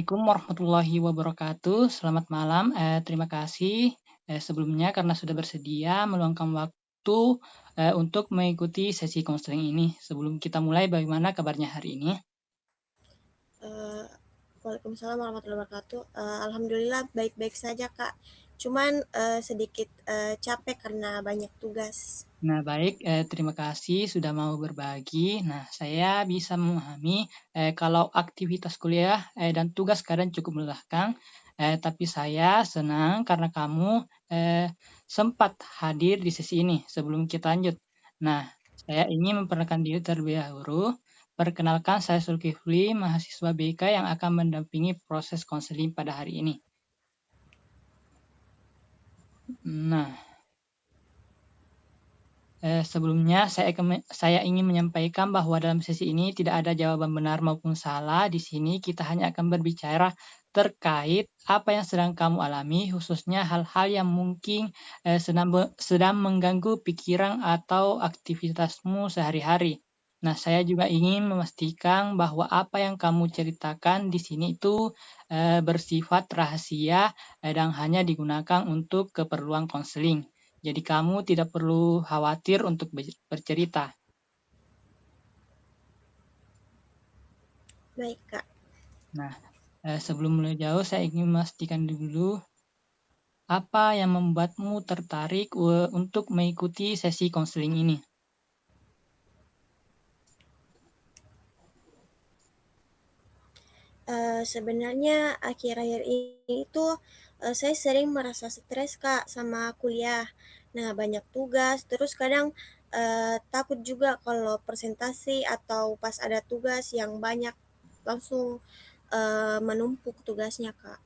Assalamualaikum warahmatullahi wabarakatuh. Selamat malam. Terima kasih sebelumnya karena sudah bersedia meluangkan waktu untuk mengikuti sesi konseling ini. Sebelum kita mulai, bagaimana kabarnya hari ini? Eh, Waalaikumsalam warahmatullahi wabarakatuh. Alhamdulillah baik-baik saja Kak. Cuman sedikit capek karena banyak tugas. Nah, baik. Terima kasih sudah mau berbagi. Nah, saya bisa memahami kalau aktivitas kuliah dan tugas kadang cukup melelahkan. Tapi saya senang karena kamu sempat hadir di sesi ini sebelum kita lanjut. Nah, saya ingin memperkenalkan diri terlebih dahulu. Perkenalkan, saya Zulkifli, mahasiswa BK yang akan mendampingi proses konseling pada hari ini. Nah, sebelumnya saya ingin menyampaikan bahwa dalam sesi ini tidak ada jawaban benar maupun salah. Di sini kita hanya akan berbicara terkait apa yang sedang kamu alami, khususnya hal-hal yang mungkin sedang mengganggu pikiran atau aktivitasmu sehari-hari. Nah, saya juga ingin memastikan bahwa apa yang kamu ceritakan di sini itu bersifat rahasia dan hanya digunakan untuk keperluan konseling. Jadi kamu tidak perlu khawatir untuk bercerita. Baik Kak. Nah, sebelum mulai jauh, saya ingin memastikan dulu apa yang membuatmu tertarik untuk mengikuti sesi konseling ini. Sebenarnya akhir-akhir ini tuh saya sering merasa stres Kak sama kuliah. Nah banyak tugas. Terus kadang takut juga kalau presentasi atau pas ada tugas yang banyak langsung menumpuk tugasnya Kak.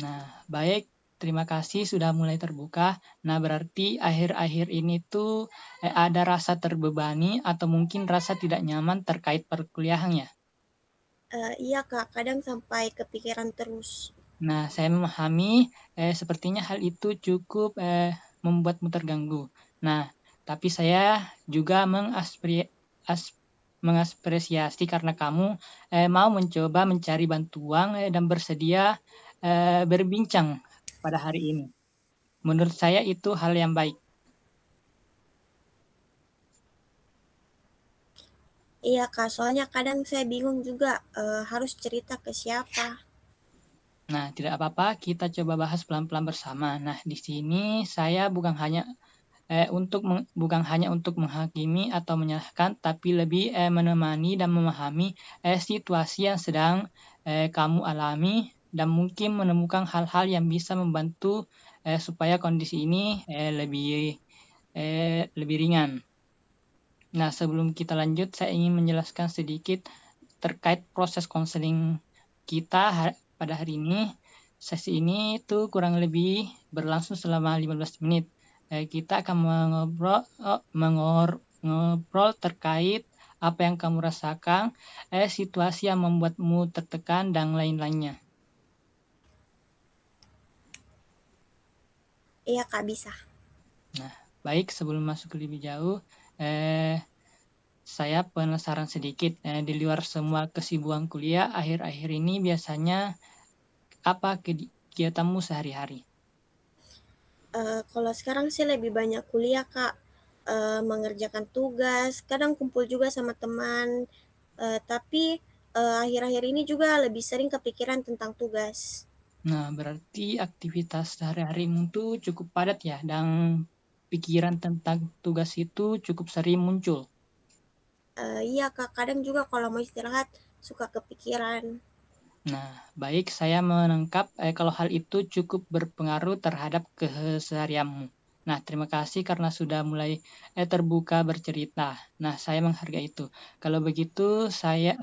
Nah, baik. Terima kasih sudah mulai terbuka. Nah, berarti akhir-akhir ini tuh ada rasa terbebani atau mungkin rasa tidak nyaman terkait perkuliahannya. Iya Kak, kadang sampai kepikiran terus. Nah, saya memahami sepertinya hal itu cukup membuatmu terganggu. Nah, tapi saya juga mengapresiasi karena kamu mau mencoba mencari bantuan dan bersedia berbincang pada hari ini. Menurut saya itu hal yang baik. Iya Kak, soalnya kadang saya bingung juga harus cerita ke siapa. Nah, tidak apa-apa, kita coba bahas pelan-pelan bersama. Nah, di sini saya bukan hanya untuk menghakimi atau menyalahkan, tapi lebih menemani dan memahami situasi yang sedang kamu alami dan mungkin menemukan hal-hal yang bisa membantu supaya kondisi ini lebih ringan. Nah, sebelum kita lanjut, saya ingin menjelaskan sedikit terkait proses konseling kita pada hari ini. Sesi ini itu kurang lebih berlangsung selama 15 menit. Kita akan mengobrol terkait apa yang kamu rasakan, situasi yang membuatmu tertekan, dan lain-lainnya. Iya Kak, bisa. Nah, baik sebelum masuk lebih jauh, eh, saya penasaran sedikit. Di luar semua kesibukan kuliah, akhir-akhir ini biasanya apa kegiatanmu sehari-hari? Kalau sekarang sih lebih banyak kuliah Kak, mengerjakan tugas, kadang kumpul juga sama teman, tapi akhir-akhir ini juga lebih sering kepikiran tentang tugas. Nah, berarti aktivitas sehari-harimu tuh cukup padat ya, dan pikiran tentang tugas itu cukup sering muncul. Iya Kak, kadang juga kalau mau istirahat suka kepikiran. Nah, baik saya menangkap kalau hal itu cukup berpengaruh terhadap keseharianmu. Nah, terima kasih karena sudah mulai terbuka bercerita. Nah, saya menghargai itu. Kalau begitu, saya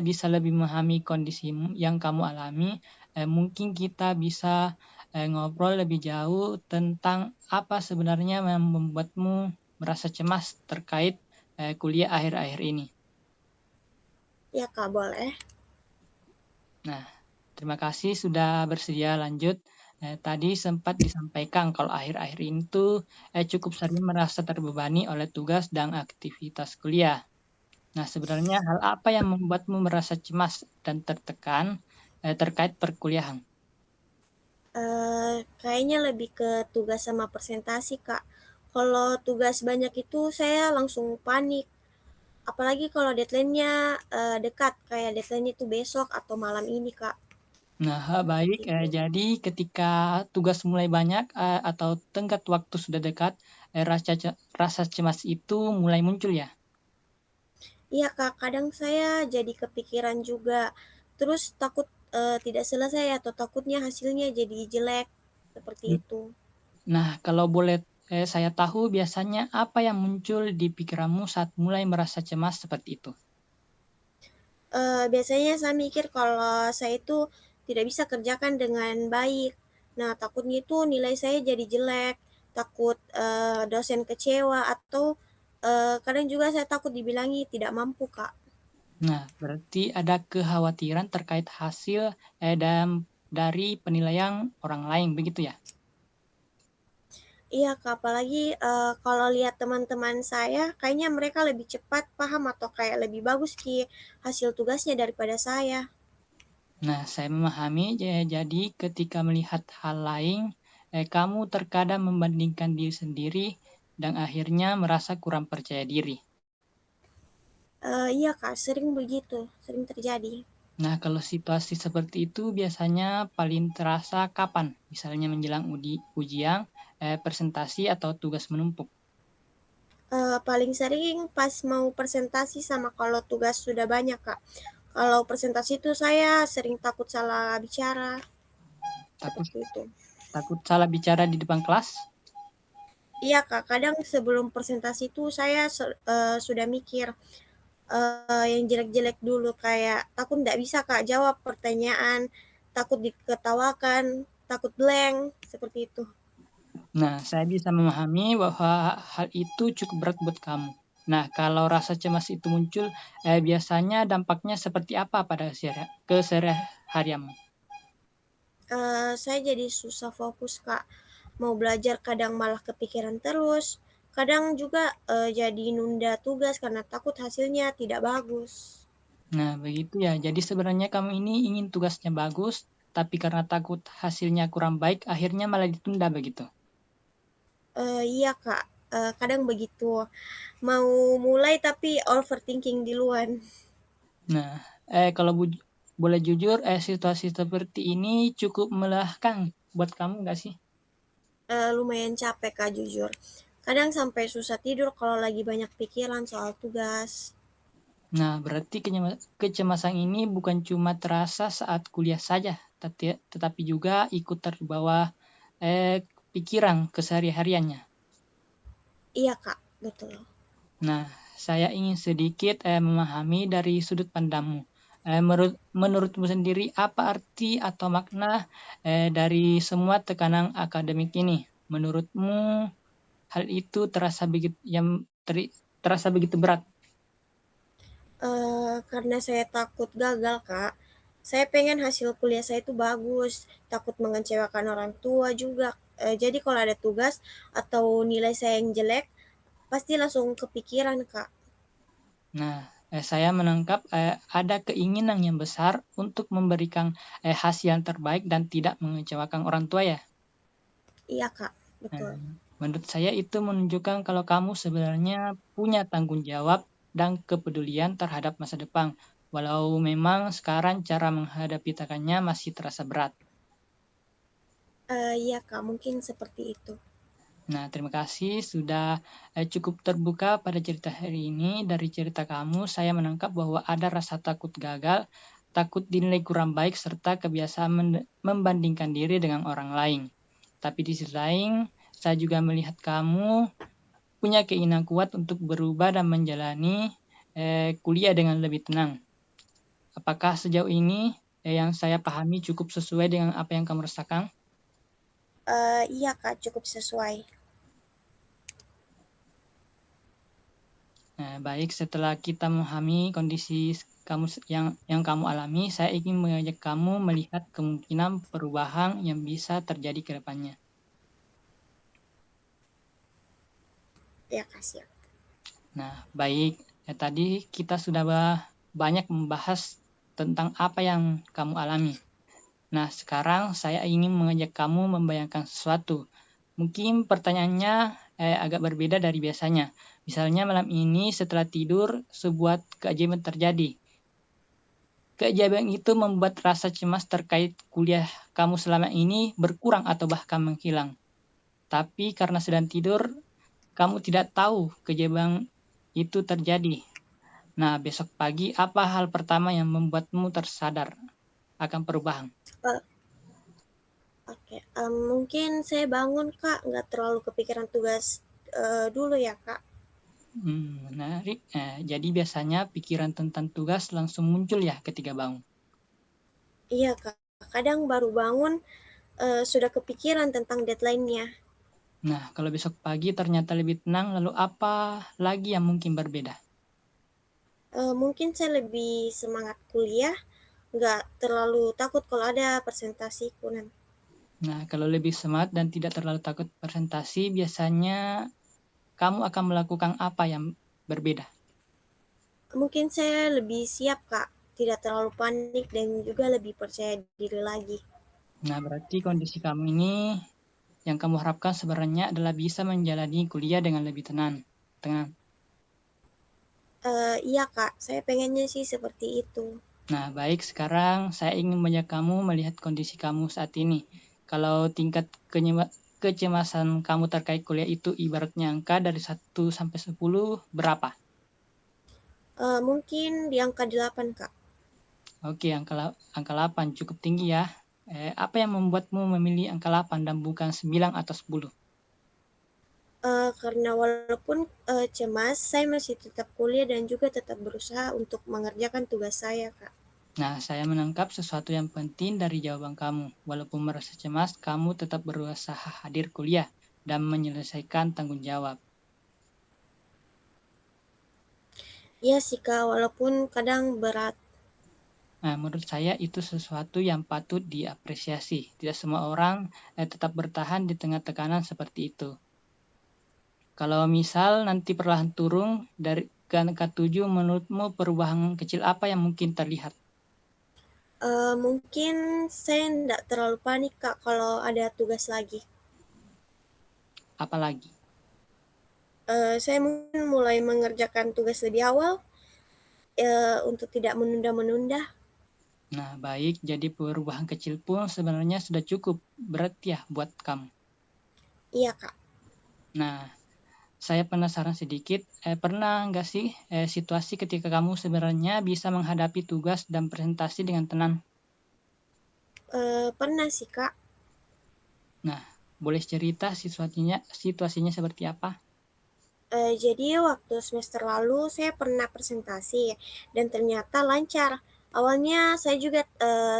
bisa lebih memahami kondisi yang kamu alami. Mungkin kita bisa ngobrol lebih jauh tentang apa sebenarnya yang membuatmu merasa cemas terkait kuliah akhir-akhir ini. Iya Kak, boleh. Nah, terima kasih sudah bersedia lanjut. Tadi sempat disampaikan kalau akhir-akhir ini tuh cukup sering merasa terbebani oleh tugas dan aktivitas kuliah. Nah, sebenarnya hal apa yang membuatmu merasa cemas dan tertekan terkait perkuliahan? Kayaknya lebih ke tugas sama presentasi, Kak. Kalau tugas banyak itu saya langsung panik, apalagi kalau deadline-nya, dekat, kayak deadline-nya itu besok atau malam ini, Kak, Nah, baik. seperti itu. Jadi ketika tugas mulai banyak atau tenggat waktu sudah dekat, rasa cemas itu mulai muncul ya? Iya, Kak, kadang saya jadi kepikiran juga, terus takut, tidak selesai atau takutnya hasilnya jadi jelek, seperti N itu. nah, kalau boleh, saya tahu biasanya apa yang muncul di pikiranmu saat mulai merasa cemas seperti itu? Biasanya saya mikir kalau saya itu tidak bisa kerjakan dengan baik. Nah, takutnya itu nilai saya jadi jelek, takut, dosen kecewa atau, kadang juga saya takut dibilangi tidak mampu, Kak. Nah, berarti ada kekhawatiran terkait hasil, dari penilaian orang lain, begitu ya? Iya, Kak, apalagi, kalau lihat teman-teman saya kayaknya mereka lebih cepat paham atau kayak lebih bagus hasil tugasnya daripada saya. Nah, saya memahami, jadi ketika melihat hal lain, kamu terkadang membandingkan diri sendiri dan akhirnya merasa kurang percaya diri. Iya, Kak, sering begitu, sering terjadi. Nah, kalau situasi seperti itu biasanya paling terasa kapan? Misalnya menjelang ujian, presentasi, atau tugas menumpuk. Paling sering pas mau presentasi sama kalau tugas sudah banyak, Kak. Kalau presentasi itu saya sering takut salah bicara, Takut seperti itu. takut salah bicara di depan kelas? Iya, Kak, kadang sebelum presentasi itu saya sudah mikir, yang jelek-jelek dulu, kayak takut nggak bisa, Kak, jawab pertanyaan, takut diketawakan, takut blank, seperti itu. Nah, saya bisa memahami bahwa hal itu cukup berat buat kamu. Nah, kalau rasa cemas itu muncul, biasanya dampaknya seperti apa pada keseharianmu? Saya jadi susah fokus, Kak. Mau belajar kadang malah kepikiran terus, kadang juga, jadi nunda tugas karena takut hasilnya tidak bagus. Nah, begitu ya. Jadi sebenarnya kamu ini ingin tugasnya bagus, tapi karena takut hasilnya kurang baik, akhirnya malah ditunda begitu. Iya, Kak, kadang begitu. Mau mulai tapi overthinking duluan. Nah, kalau boleh jujur, situasi seperti ini cukup melelahkan buat kamu nggak sih? Lumayan capek, Kak, jujur. Kadang sampai susah tidur kalau lagi banyak pikiran soal tugas. Nah, berarti kecemasan ini bukan cuma terasa saat kuliah saja, tetapi juga ikut terbawa pikiran kesehari-hariannya. Iya, Kak, betul. Nah, saya ingin sedikit memahami dari sudut pandangmu. Menurutmu sendiri, apa arti atau makna dari semua tekanan akademik ini? Menurutmu, hal itu terasa begitu berat? Karena saya takut gagal, Kak. Saya pengen hasil kuliah saya itu bagus, takut mengecewakan orang tua juga. Jadi kalau ada tugas atau nilai saya yang jelek, pasti langsung kepikiran, Kak. Nah, saya menangkap ada keinginan yang besar untuk memberikan hasil yang terbaik dan tidak mengecewakan orang tua ya. Iya, Kak, Nah, betul. menurut saya itu menunjukkan kalau kamu sebenarnya punya tanggung jawab dan kepedulian terhadap masa depan. Walau memang sekarang cara menghadapi tekannya masih terasa berat. Iya, Kak, mungkin seperti itu. Nah, terima kasih sudah cukup terbuka pada cerita hari ini. Dari cerita kamu, saya menangkap bahwa ada rasa takut gagal, takut dinilai kurang baik, serta kebiasaan membandingkan diri dengan orang lain. Tapi di sisi lain, saya juga melihat kamu punya keinginan kuat untuk berubah dan menjalani kuliah dengan lebih tenang. Apakah sejauh ini yang saya pahami cukup sesuai dengan apa yang kamu rasakan? Iya, Kak, cukup sesuai. Nah, baik, setelah kita memahami kondisi kamu yang kamu alami, saya ingin mengajak kamu melihat kemungkinan perubahan yang bisa terjadi ke depannya. Ya, Kak, siap. Nah, baik. Tadi kita sudah banyak membahas tentang apa yang kamu alami. Nah, sekarang saya ingin mengajak kamu membayangkan sesuatu. Mungkin pertanyaannya agak berbeda dari biasanya. Misalnya malam ini setelah tidur, sebuah keajaiban terjadi. Keajaiban itu membuat rasa cemas terkait kuliah kamu selama ini berkurang atau bahkan menghilang. Tapi karena sedang tidur, kamu tidak tahu keajaiban itu terjadi. Nah, besok pagi apa hal pertama yang membuatmu tersadar akan perubahan? Eee, oke, mungkin saya bangun, Kak, nggak terlalu kepikiran tugas, dulu ya, Kak. Menarik. Jadi biasanya pikiran tentang tugas langsung muncul ya ketika bangun. Iya, Kak, kadang baru bangun, sudah kepikiran tentang deadline-nya. Nah, kalau besok pagi ternyata lebih tenang, lalu apa lagi yang mungkin berbeda? Mungkin saya lebih semangat kuliah, nggak terlalu takut kalau ada presentasiku nanti. Nah, kalau lebih semangat dan tidak terlalu takut presentasi, biasanya kamu akan melakukan apa yang berbeda? Mungkin saya lebih siap, Kak, tidak terlalu panik dan juga lebih percaya diri lagi. Nah, berarti kondisi kamu ini yang kamu harapkan sebenarnya adalah bisa menjalani kuliah dengan lebih tenang. Tenang. Iya, Kak, saya pengennya sih seperti itu. Nah, baik, sekarang saya ingin mengajak kamu melihat kondisi kamu saat ini. Kalau tingkat kecemasan kamu terkait kuliah itu ibaratnya angka dari 1 sampai 10, berapa? Mungkin di angka 8, Kak. Oke, angka 8 cukup tinggi ya. Apa yang membuatmu memilih angka 8 dan bukan 9 atau 10? Karena walaupun, cemas, saya masih tetap kuliah dan juga tetap berusaha untuk mengerjakan tugas saya, Kak. Nah, saya menangkap sesuatu yang penting dari jawaban kamu. Walaupun merasa cemas, kamu tetap berusaha hadir kuliah dan menyelesaikan tanggung jawab. Iya sih, Kak, walaupun kadang berat. Nah, menurut saya itu sesuatu yang patut diapresiasi. Tidak semua orang tetap bertahan di tengah tekanan seperti itu. Kalau misal nanti perlahan turun dari ke angka 7, menurutmu perubahan kecil apa yang mungkin terlihat? Mungkin saya nggak terlalu panik, Kak, kalau ada tugas lagi. Apalagi? Saya mungkin mulai mengerjakan tugas lebih awal, untuk tidak menunda-menunda. Nah, baik. Jadi perubahan kecil pun sebenarnya sudah cukup berat ya buat kamu. Iya, Kak. Nah, saya penasaran sedikit, pernah nggak sih situasi ketika kamu sebenarnya bisa menghadapi tugas dan presentasi dengan tenang? Pernah sih, Kak. Nah, boleh cerita situasinya seperti apa? Jadi waktu semester lalu saya pernah presentasi dan ternyata lancar. Awalnya saya juga,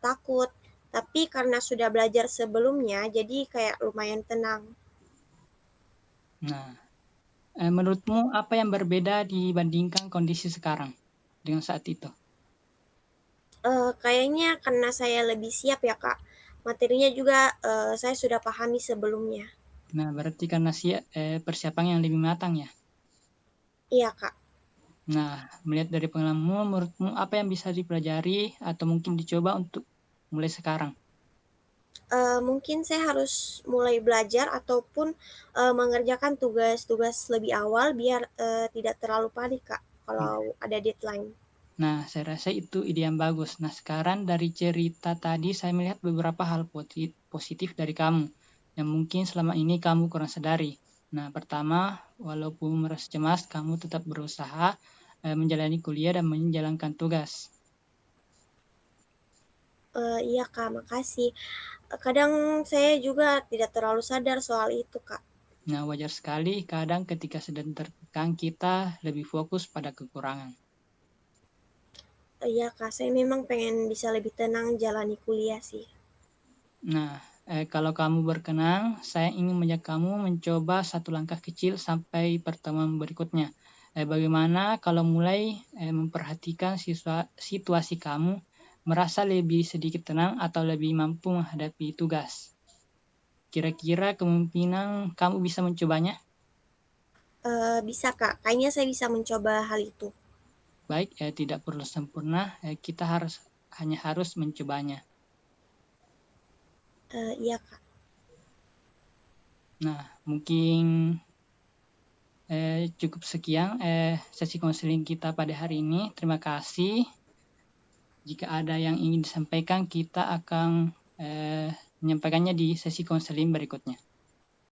takut, tapi karena sudah belajar sebelumnya jadi kayak lumayan tenang. Nah, menurutmu apa yang berbeda dibandingkan kondisi sekarang dengan saat itu? Kayaknya karena saya lebih siap ya, Kak. Materinya juga, saya sudah pahami sebelumnya. Nah, berarti karena persiapan yang lebih matang ya. Iya, Kak. Nah, melihat dari pengalamanmu, menurutmu apa yang bisa dipelajari atau mungkin dicoba untuk mulai sekarang? Mungkin saya harus mulai belajar ataupun, mengerjakan tugas-tugas lebih awal biar, tidak terlalu panik, Kak, Nah, kalau ada deadline. nah, saya rasa itu ide yang bagus. Nah, sekarang dari cerita tadi saya melihat beberapa hal positif dari kamu yang mungkin selama ini kamu kurang sadari. Nah, pertama, walaupun merasa cemas, kamu tetap berusaha menjalani kuliah dan menjalankan tugas. Iya, Kak, makasih. Kadang saya juga tidak terlalu sadar soal itu, Kak. Nah, wajar sekali kadang ketika sedang tertekan kita lebih fokus pada kekurangan. Iya, Kak, saya memang pengen bisa lebih tenang jalani kuliah sih. Nah, kalau kamu berkenan, saya ingin mengajak kamu mencoba satu langkah kecil sampai pertemuan berikutnya. Bagaimana kalau mulai memperhatikan situasi kamu, merasa lebih sedikit tenang atau lebih mampu menghadapi tugas? Kira-kira kemungkinan kamu bisa mencobanya? Bisa, Kak, kayaknya saya bisa mencoba hal itu. baik, tidak perlu sempurna, kita hanya harus mencobanya. Iya, Kak. Nah, mungkin cukup sekian sesi konseling kita pada hari ini. Terima kasih. Jika ada yang ingin disampaikan, kita akan menyampaikannya di sesi konseling berikutnya.